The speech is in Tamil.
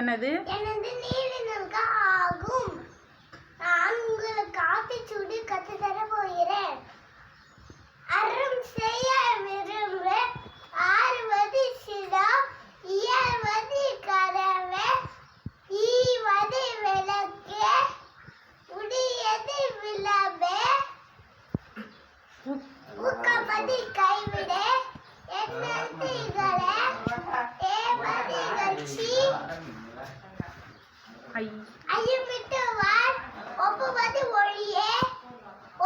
என்னது? எனது நீரினங்க ஆகும். நான் உங்களுக்கு ஆத்திச்சூடி கற்றுத்தர போகிறேன். அறம் செய்ய விரும்பு, ஆறுவது சினம், இயல்வது கரவே, ஈவது விளக்கு, உடையது விளம்பே, ஊக்கமதி கைவிடு, எண்ணத்து இகழ, ஏவது இகழ்ச்சி,